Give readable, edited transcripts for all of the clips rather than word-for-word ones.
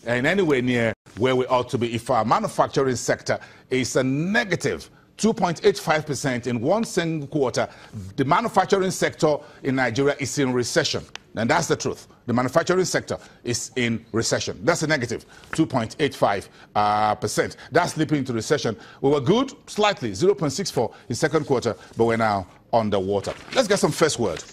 and anywhere near where we ought to be. If our manufacturing sector is a negative 2.85% in one single quarter, the manufacturing sector in Nigeria is in recession. And that's the truth. The manufacturing sector is in recession. That's a negative 2.85%. That's slipping into recession. We were good, slightly, 0.64 in second quarter, but we're now underwater. Let's get some first word.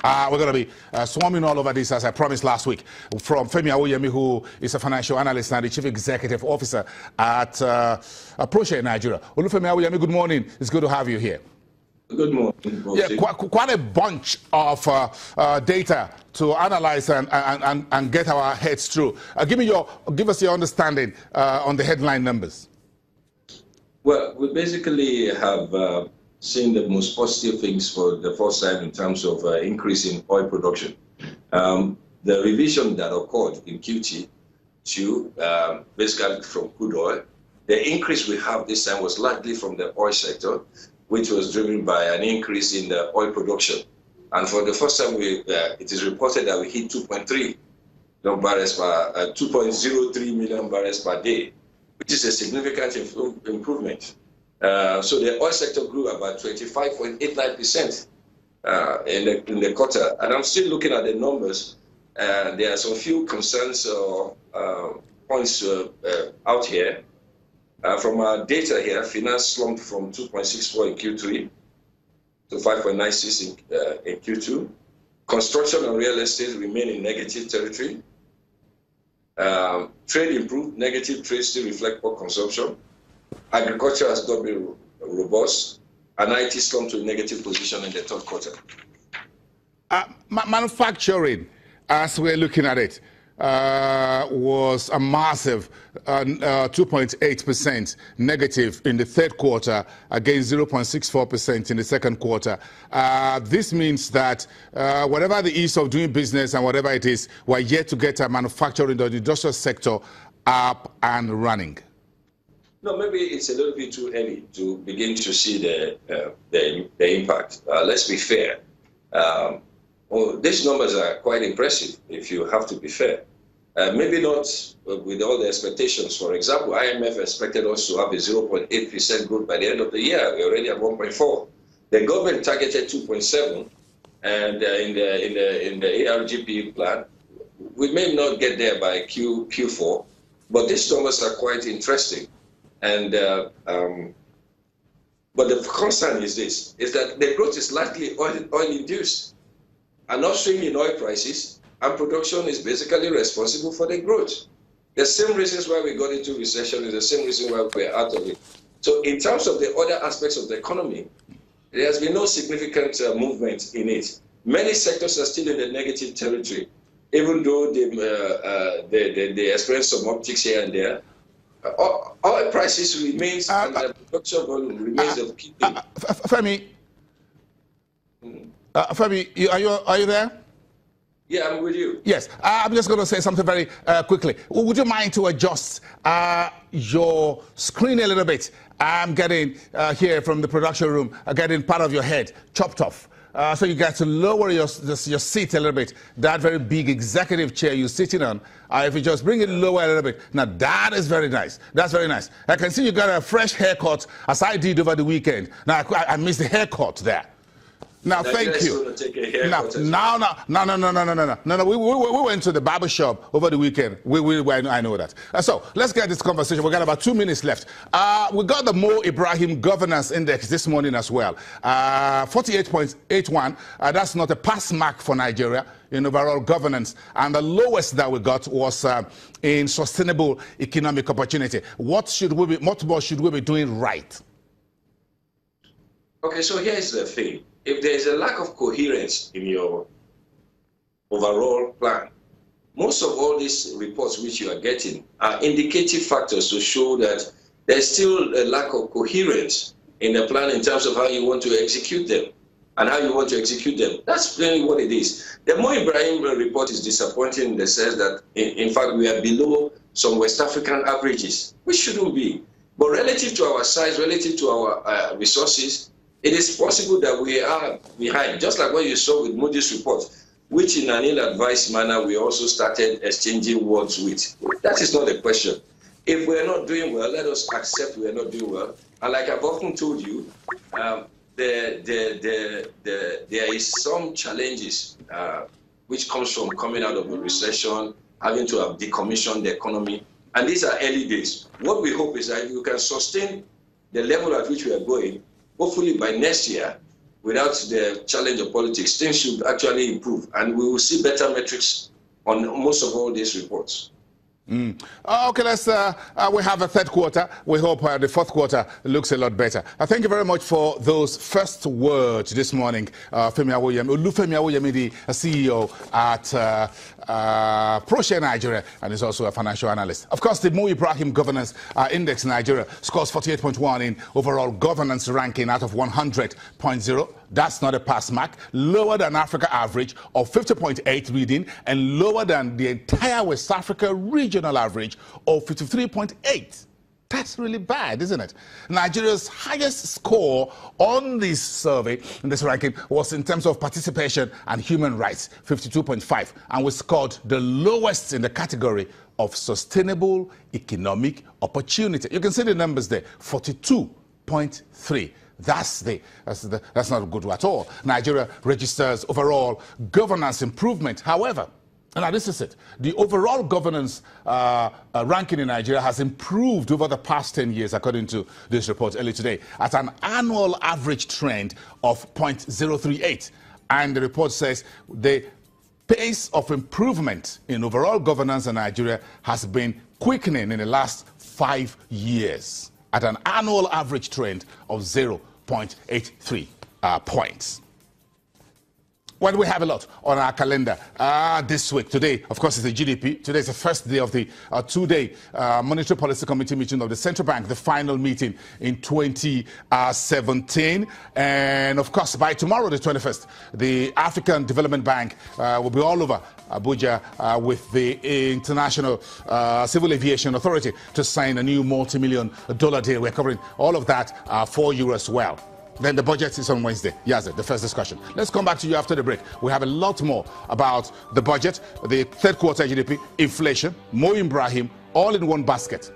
We're going to be swarming all over this, as I promised last week, from Femi Awoyemi, who is a financial analyst and the chief executive officer at Proshare in Nigeria. Olufemi Awoyemi, good morning. It's good to have you here. Good morning. Yeah, quite a bunch of data to analyze and get our heads through. Give us your understanding on the headline numbers. Well, we basically have seen the most positive things for the first time in terms of increase in oil production. The revision that occurred in Q2, basically from crude oil, the increase we have this time was largely from the oil sector, which was driven by an increase in the oil production. And for the first time, it is reported that we hit 2.03 million barrels per day, which is a significant improvement. So the oil sector grew about 25.89% in the quarter. And I'm still looking at the numbers. There are some few concerns or points out here. From our data here, finance slumped from 2.64 in Q3 to 5.96 in Q2. Construction and real estate remain in negative territory. Trade improved. Negative trade still reflect poor consumption. Agriculture has not been robust, and IT slumped to a negative position in the third quarter. Manufacturing, as we're looking at it, was a massive 2.8% negative in the third quarter against 0.64% in the second quarter. This means that whatever the ease of doing business and whatever it is, we're yet to get our manufacturing or the industrial sector up and running. No, maybe it's a little bit too early to begin to see the impact. Let's be fair. Well, these numbers are quite impressive, if you have to be fair. Maybe not with all the expectations. For example, IMF expected us to have a 0.8% growth by the end of the year. We're already at 1.4. The government targeted 2.7, and in the ARGP plan, we may not get there by Q4, but these numbers are quite interesting. And but the concern is this: is that the growth is largely oil-induced. An upswing in oil prices and production is basically responsible for the growth. The same reasons why we got into recession is the same reason why we're out of it. So in terms of the other aspects of the economy, there has been no significant movement in it. Many sectors are still in the negative territory, even though they experience some upticks here and there. Oil prices remains and the production volume remains the key thing. Femi, Femi, are you there? Yeah, I'm with you. Yes, I'm just going to say something very quickly. Would you mind to adjust your screen a little bit? I'm getting here from the production room, getting part of your head chopped off. So you got to lower your seat a little bit. That very big executive chair you're sitting on, if you just bring it lower a little bit. Now that is very nice. That's very nice. I can see you got a fresh haircut, as I did over the weekend. Now I missed the haircut there. Now, thank you. No. We went to the barber shop over the weekend. I know that. So let's get this conversation. We got about 2 minutes left. We got the Mo Ibrahim Governance Index this morning as well. 48.81. That's not a pass mark for Nigeria in overall governance. And the lowest that we got was in sustainable economic opportunity. What more should we be doing right? Okay, so here's the thing. If there is a lack of coherence in your overall plan, most of all these reports which you are getting are indicative factors to show that there's still a lack of coherence in the plan in terms of how you want to execute them and how you want to execute them. That's really what it is. The Mo Ibrahim report is disappointing in the sense that, in fact, we are below some West African averages, which shouldn't be. But relative to our size, relative to our resources, it is possible that we are behind, just like what you saw with Moody's report. which in an ill-advised manner we also started exchanging words with. That is not the question. If we're not doing well, let us accept we're not doing well. And like I've often told you, there is some challenges which comes from coming out of a recession, having to have decommissioned the economy. And these are early days. What we hope is that we can sustain the level at which we are going. Hopefully by next year, without the challenge of politics, things should actually improve. And we will see better metrics on most of all these reports. Okay, let's. We have a third quarter. We hope the fourth quarter looks a lot better. Thank you very much for those first words this morning, Femi Awoyemi, the CEO at Proshare Nigeria, and is also a financial analyst. Of course, the Mo Ibrahim Governance Index in Nigeria scores 48.1 in overall governance ranking out of 100.0. That's not a pass mark, lower than Africa average of 50.8 reading, and lower than the entire West Africa regional average of 53.8. That's really bad, isn't it? Nigeria's highest score on this survey, in this ranking, was in terms of participation and human rights, 52.5, and we scored the lowest in the category of sustainable economic opportunity. You can see the numbers there, 42.3. That's not good at all. Nigeria registers overall governance improvement. However, now this is it. The overall governance ranking in Nigeria has improved over the past 10 years, according to this report early today, at an annual average trend of 0.038. And the report says the pace of improvement in overall governance in Nigeria has been quickening in the last 5 years, at an annual average trend of 0.83 points. Well, we have a lot on our calendar this week. Today, of course, is the GDP. Today is the first day of the two-day Monetary Policy Committee meeting of the Central Bank, the final meeting in 2017. And, of course, by tomorrow, the 21st, the African Development Bank will be all over Abuja with the International Civil Aviation Authority to sign a new multi-million-dollar deal. We're covering all of that for you as well. Then the budget is on Wednesday. Yes, the first discussion. Let's come back to you after the break. We have a lot more about the budget, the third quarter GDP, inflation, Mo Ibrahim, all in one basket.